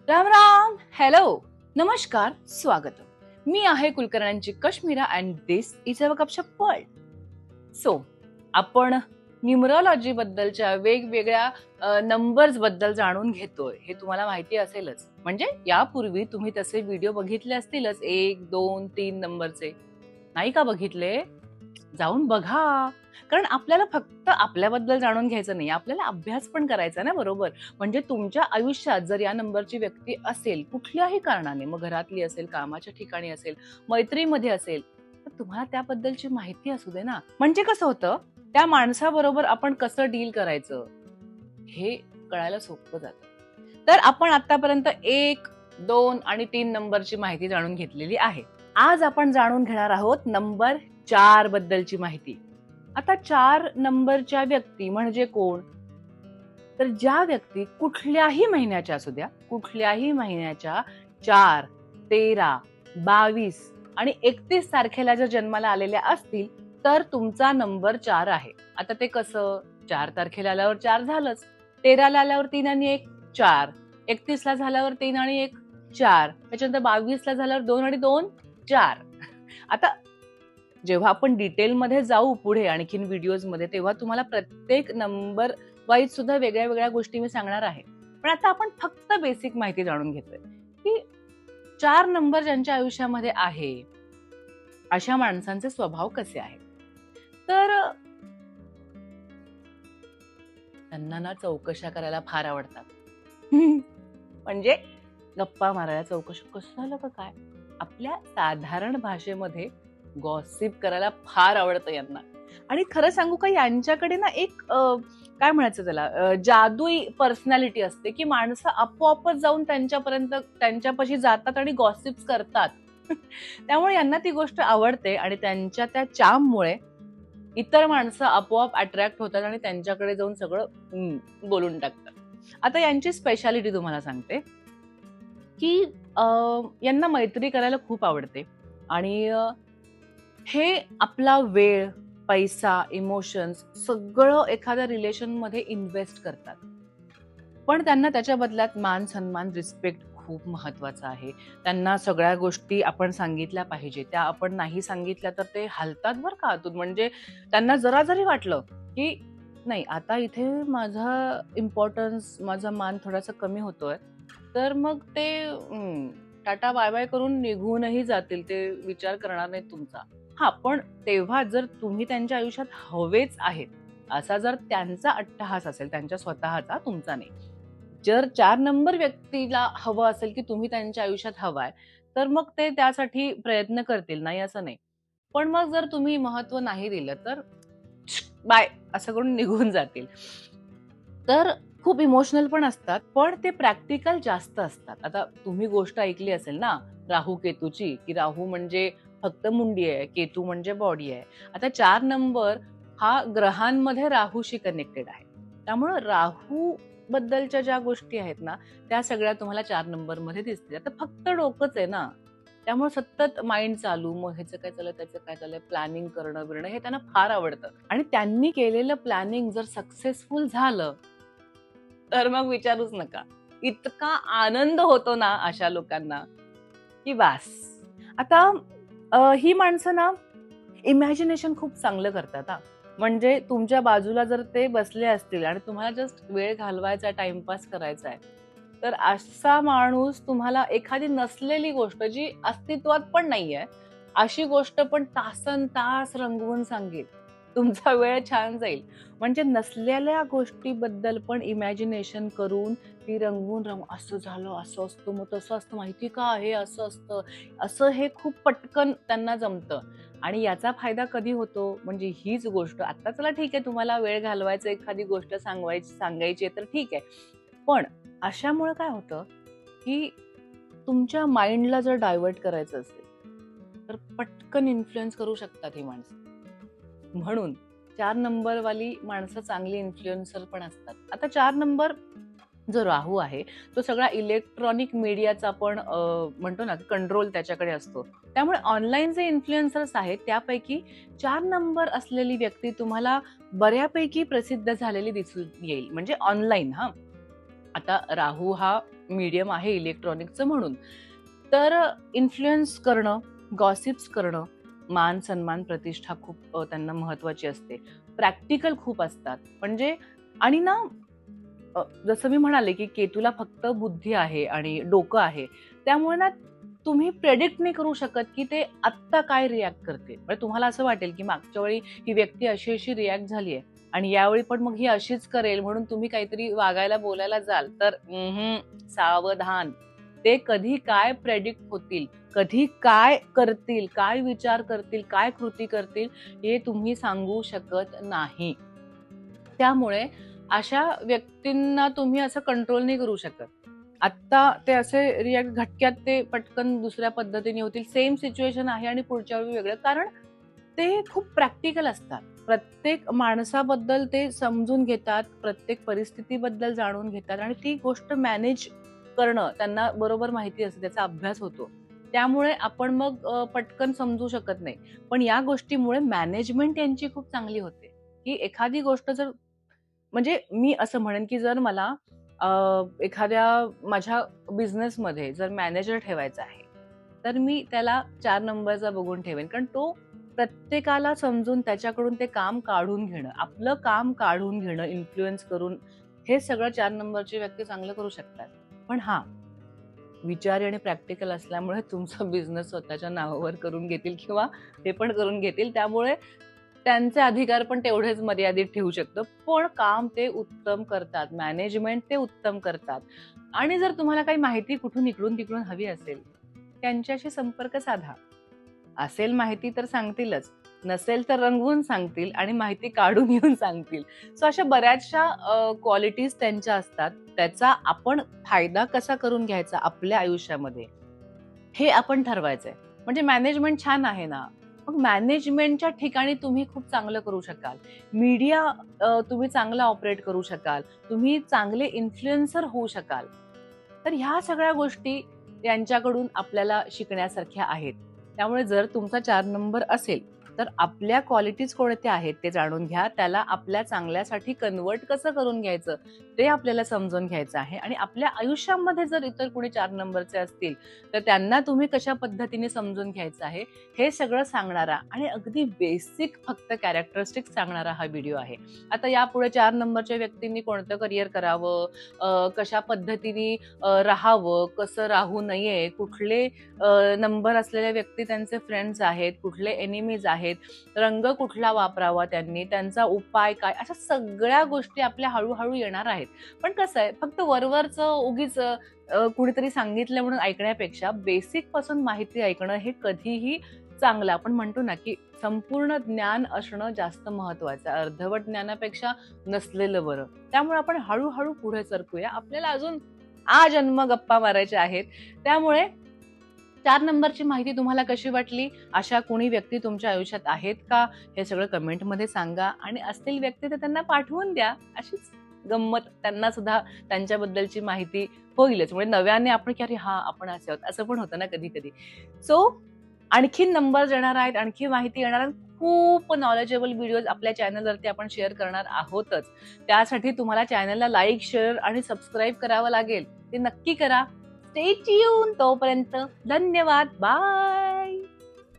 Ram Ram, hello, नमस्कार, स्वागत. मी आहे कुलकर्ण्यांची Kashmira and this is our Gupshup world. So आपण न्यूमरॉलॉजी बद्दलच्या वेगवेगळ्या नंबर्स बद्दल जाणून घेतोय. हे तुम्हाला माहिती असेलच. म्हणजे यापूर्वी तुम्ही तसे व्हिडिओ बघितले असतीलच, 1, 2, 3 नंबरचे. नाही का बघितले? जाऊन बघा. कारण आपल्याला फक्त आपल्याबद्दल जाणून घ्यायचं नाही, आपल्याला अभ्यास पण करायचा ना, बरोबर. म्हणजे तुमच्या आयुष्यात जर या नंबरची व्यक्ती असेल कुठल्याही कारणाने, मग घरातली असेल, कामाच्या ठिकाणी असेल, मैत्रीमध्ये असेल, तर तुम्हाला त्याबद्दलची माहिती असू दे ना. म्हणजे कसं होतं, त्या माणसाबरोबर आपण कसं डील करायचं हे कळायला सोपं जातं. तर आपण आतापर्यंत 1, 2 आणि 3 नंबरची माहिती जाणून घेतलेली आहे. आज आपण जाणून घेणार आहोत नंबर 4 बद्दलची माहिती. आता 4 नंबरच्या व्यक्ती म्हणजे कोण? तर ज्या व्यक्ती कुठल्याही महिन्याच्या असू द्या, कुठल्याही महिन्याच्या 4, 13, 22 आणि 31 तारखेला जर जन्माला आलेल्या असतील, तर तुमचा नंबर 4 आहे. आता ते कसं? 4 तारखेला आल्यावर 4 झालंच. 13 ला आल्यावर 3 आणि 1 4. 31 ला झाल्यावर 3 आणि 1 4. त्याच्यानंतर 22 ला झाल्यावर 2 आणि 2 4. आता जेव्हा आपण डिटेलमध्ये जाऊ पुढे आणखीन व्हिडिओजमध्ये, तेव्हा तुम्हाला प्रत्येक नंबर वाईज सुद्धा वेगळ्या वेगळ्या गोष्टी मी सांगणार आहे. पण आता आपण फक्त बेसिक माहिती जाणून घेतोय की 4 नंबर ज्यांच्या आयुष्यामध्ये आहे, अशा माणसांचे स्वभाव कसे आहेत. तर त्यांना ना चौकशा करायला फार आवडतात. म्हणजे गप्पा मारायला, चौकशा कसं झालं का काय, आपल्या साधारण भाषेमध्ये गॉसिप करायला फार आवडतं यांना. आणि खरं सांगू का, यांच्याकडे ना एक काय म्हणायचं त्याला, जादुई पर्सनॅलिटी असते की माणसं आपोआपच जाऊन त्यांच्यापाशी जातात आणि गॉसिप्स करतात. त्यामुळे यांना ती गोष्ट आवडते आणि त्यांच्या त्या चार्ममुळे इतर माणसं आपोआप अट्रॅक्ट होतात आणि त्यांच्याकडे जाऊन सगळं बोलून टाकतात. आता यांची स्पेशालिटी तुम्हाला सांगते की यांना मैत्री करायला खूप आवडते आणि हे आपला वेळ, पैसा, इमोशन्स सगळं एखाद्या रिलेशनमध्ये इन्व्हेस्ट करतात. पण त्यांना त्याच्या बदल्यात मान, सन्मान, रिस्पेक्ट खूप महत्वाचा आहे. त्यांना सगळ्या गोष्टी आपण सांगितल्या पाहिजे. त्या आपण नाही सांगितल्या तर ते हलतात बरं का आतून. म्हणजे त्यांना जरा जरी वाटलं की नाही, आता इथे माझा इम्पॉर्टन्स, माझा मान थोडासा कमी होतोय, तर मग ते टाटा बाय बाय करून निघूनही जातील. ते विचार करणार नाहीत तुमचा. हां, पण तेव्हा जर तुम्ही त्यांच्या आयुष्यात हवेच आहेत, असा जर त्यांचा अट्टहास असेल, त्यांच्या स्वतःचा, तुमचा नाही. जर 4 नंबर व्यक्तीला हवं असेल की तुम्ही त्यांच्या आयुष्यात हवाय, तर मग ते त्यासाठी प्रयत्न करतील, नाही असं नाही. पण मग जर तुम्ही महत्त्व नाही दिलं, तर बाय असं करून निघून जातील. तर खूप इमोशनल पण असतात, पण ते प्रॅक्टिकल जास्त असतात. आता तुम्ही गोष्ट ऐकली असेल ना, राहू केतूची, की राहू म्हणजे फक्त मुंडी आहे, केतू म्हणजे बॉडी आहे. आता 4 नंबर हा ग्रहांमध्ये राहूशी कनेक्टेड आहे. त्यामुळं राहू बद्दलच्या ज्या गोष्टी आहेत ना, त्या सगळ्या तुम्हाला 4 नंबरमध्ये दिसतील. आता फक्त डोकंच आहे ना, त्यामुळे सतत माइंड चालू, मग ह्याचं काय चाललंय, त्याचं काय चाललंय, प्लॅनिंग करणं-बिरणं हे त्यांना फार आवडतं. आणि त्यांनी केलेलं प्लॅनिंग जर सक्सेसफुल झालं, तर मग विचारूच नका. इतका आनंद होतो ना अशा लोकांना, की बास. आता ही माणसं ना इमॅजिनेशन खूप चांगलं करतात हां. म्हणजे तुमच्या बाजूला जर ते बसले असतील आणि तुम्हाला जस्ट वेळ घालवायचा, टाईमपास करायचा आहे, तर असा माणूस तुम्हाला एखादी नसलेली गोष्ट, जी अस्तित्वात पण नाहीये, अशी गोष्ट पण तासनतास रंगवून सांगेल. तुमचा वेळ छान जाईल. म्हणजे नसलेल्या गोष्टीबद्दल पण इमॅजिनेशन करून ती रंगवून असं झालं, असं असतं, मग तसं असतं, माहिती का, हे असं असतं, असं हे खूप पटकन त्यांना जमतं. आणि याचा फायदा कधी होतो, म्हणजे हीच गोष्ट आता चला ठीक आहे, तुम्हाला वेळ घालवायचा, एखादी गोष्ट सांगायची आहे तर ठीक आहे. पण अशामुळे काय होतं, की तुमच्या माइंडला जर डायव्हर्ट करायचं असेल, तर पटकन इन्फ्लुअन्स करू शकतात ही माणसं. म्हणून 4 नंबरवाली माणसं चांगली इन्फ्लुएन्सर पण असतात. आता 4 नंबर जो राहू आहे, तो सगळा इलेक्ट्रॉनिक मीडियाचा पण म्हणतो ना, कंट्रोल त्याच्याकडे असतो. त्यामुळे ऑनलाईन जे इन्फ्लुएन्सर्स आहेत, त्यापैकी 4 नंबर असलेली व्यक्ती तुम्हाला बऱ्यापैकी प्रसिद्ध झालेली दिसून येईल. म्हणजे ऑनलाईन हां. आता राहू हा मीडियम आहे इलेक्ट्रॉनिकचं म्हणून, तर इन्फ्लुएन्स करणं, गॉसिप्स करणं, मान सन्मान प्रतिष्ठा खूप त्यांना महत्वाची असते. प्रॅक्टिकल खूप असतात. म्हणजे आणि ना जसं मी म्हणाले की केतूला फक्त बुद्धी आहे आणि डोकं आहे, त्यामुळे ना तुम्ही प्रेडिक्ट नाही करू शकत की ते आत्ता काय रिॲक्ट करते. म्हणजे तुम्हाला असं वाटेल की मागच्या वेळी ही व्यक्ती अशी अशी रिॲक्ट झाली आहे आणि यावेळी पण मग ही अशीच करेल म्हणून तुम्ही काहीतरी वागायला बोलायला जाल तर सावधान. ते कधी काय प्रेडिक्ट होतील, कधी काय करतील, काय विचार करतील, काय कृती करतील हे तुम्ही सांगू शकत नाही. त्यामुळे अशा व्यक्तींना तुम्ही असं कंट्रोल नाही करू शकत. आत्ता ते असे रिॲक्ट झटक्यात ते पटकन दुसऱ्या पद्धतीने होतील. सेम सिच्युएशन आहे आणि पुढच्या वेळी वेगळं. कारण ते खूप प्रॅक्टिकल असतात. प्रत्येक माणसाबद्दल ते समजून घेतात, प्रत्येक परिस्थितीबद्दल जाणून घेतात आणि ती गोष्ट मॅनेज करणं त्यांना बरोबर माहिती असते, त्याचा अभ्यास होतो. त्यामुळे आपण मग पटकन समजू शकत नाही. पण या गोष्टीमुळे मॅनेजमेंट यांची खूप चांगली होते, की एखादी गोष्ट जर म्हणजे मी असं म्हणेन, की जर मला एखाद्या माझ्या बिझनेसमध्ये जर मॅनेजर ठेवायचा आहे, तर मी त्याला 4 नंबरचा बघून ठेवेन. कारण तो प्रत्येकाला समजून त्याच्याकडून ते काम काढून घेणं, आपलं काम काढून घेणं इन्फ्लुअन्स करून, हे सगळं 4 नंबरची व्यक्ती चांगलं करू शकतात. पण हां, विचारी आणि प्रॅक्टिकल असल्यामुळे तुमचा बिझनेस स्वतःच्या नावावर करून घेतील किंवा हे पण करून घेतील. त्यामुळे त्यांचे अधिकार पण तेवढेच मर्यादित ठेवू शकतं. पण काम ते उत्तम करतात. मॅनेजमेंट ते उत्तम करतात. आणि जर तुम्हाला काही माहिती कुठून इकडून-तिकडून हवी असेल, त्यांच्याशी संपर्क साधा. असेल माहिती तर सांगतीलच. नसेल तर रंगवून सांगतील आणि माहिती काढून घेऊन सांगतील. सो अशा बऱ्याचशा क्वालिटीज त्यांच्या असतात. त्याचा आपण फायदा कसा करून घ्यायचा आपल्या आयुष्यामध्ये, हे आपण ठरवायचंय. म्हणजे मॅनेजमेंट छान आहे ना, मग मॅनेजमेंटच्या ठिकाणी तुम्ही खूप चांगलं करू शकाल. मीडिया तुम्ही चांगला ऑपरेट करू शकाल. तुम्ही चांगले इन्फ्लुएन्सर होऊ शकाल. तर ह्या सगळ्या गोष्टी यांच्याकडून आपल्याला शिकण्यासारख्या आहेत. त्यामुळे जर तुमचा 4 नंबर असेल, तर आपल्या क्वालिटीज कोणत्या आहेत ते जाणून घ्या. त्याला आपल्या चांगल्यासाठी कन्व्हर्ट कसं करून घ्यायचं, ते आपल्याला समजून घ्यायचं आहे. आणि आपल्या आयुष्यामध्ये जर इतर कोणी 4 नंबरचे असतील, तर त्यांना तुम्ही कशा पद्धतीने समजून घ्यायचं आहे, हे सगळं सांगणारा आणि अगदी बेसिक फक्त कॅरेक्टरिस्टिक्स सांगणारा हा व्हिडिओ आहे. आता यापुढे 4 नंबरच्या व्यक्तींनी कोणतं करिअर करावं, कशा पद्धतीने राहावं, कसं राहू नये, कुठले नंबर असलेल्या व्यक्ती त्यांचे फ्रेंड्स आहेत, कुठले एनिमीज आहेत, रंग कुठला वापरावा त्यांनी, त्यांचा उपाय काय, अशा सगळ्या गोष्टी आपल्या हळूहळू येणार आहेत. पण कसं आहे, फक्त वरवरचं उगीच कुणीतरी सांगितलं म्हणून ऐकण्यापेक्षा बेसिक पासून माहिती ऐकणं हे कधीही चांगलं. आपण म्हणतो ना, की संपूर्ण ज्ञान असणं जास्त महत्वाचं आहे. अर्धवट ज्ञानापेक्षा नसलेलं बरं. त्यामुळे आपण हळूहळू पुढे सरकूया. आपल्याला अजून आजन्म गप्पा मारायच्या आहेत. त्यामुळे 4 नंबरची माहिती तुम्हाला कशी वाटली? अशा कोणी व्यक्ती तुमच्या आयुष्यात आहेत का? हे सगळं कमेंटमध्ये सांगा आणि असतील व्यक्ती तर त्यांना पाठवून द्या. अशीच गंमत त्यांना सुद्धा त्यांच्याबद्दलची माहिती होईलच. म्हणजे नव्याने आपण की अरे हां, आपण असे आहोत, असं पण होतं ना कधी-कधी. सो आणखीन नंबर्स येणार आहेत, आणखी माहिती येणार आहे. खूप नॉलेजेबल व्हिडिओज आपल्या चॅनलवरती आपण शेअर करणार आहोतच. त्यासाठी तुम्हाला चॅनलला लाईक, शेअर आणि सबस्क्राईब करावं लागेल. ते नक्की करा. Stay tune. तोपर्यंत धन्यवाद. बाय.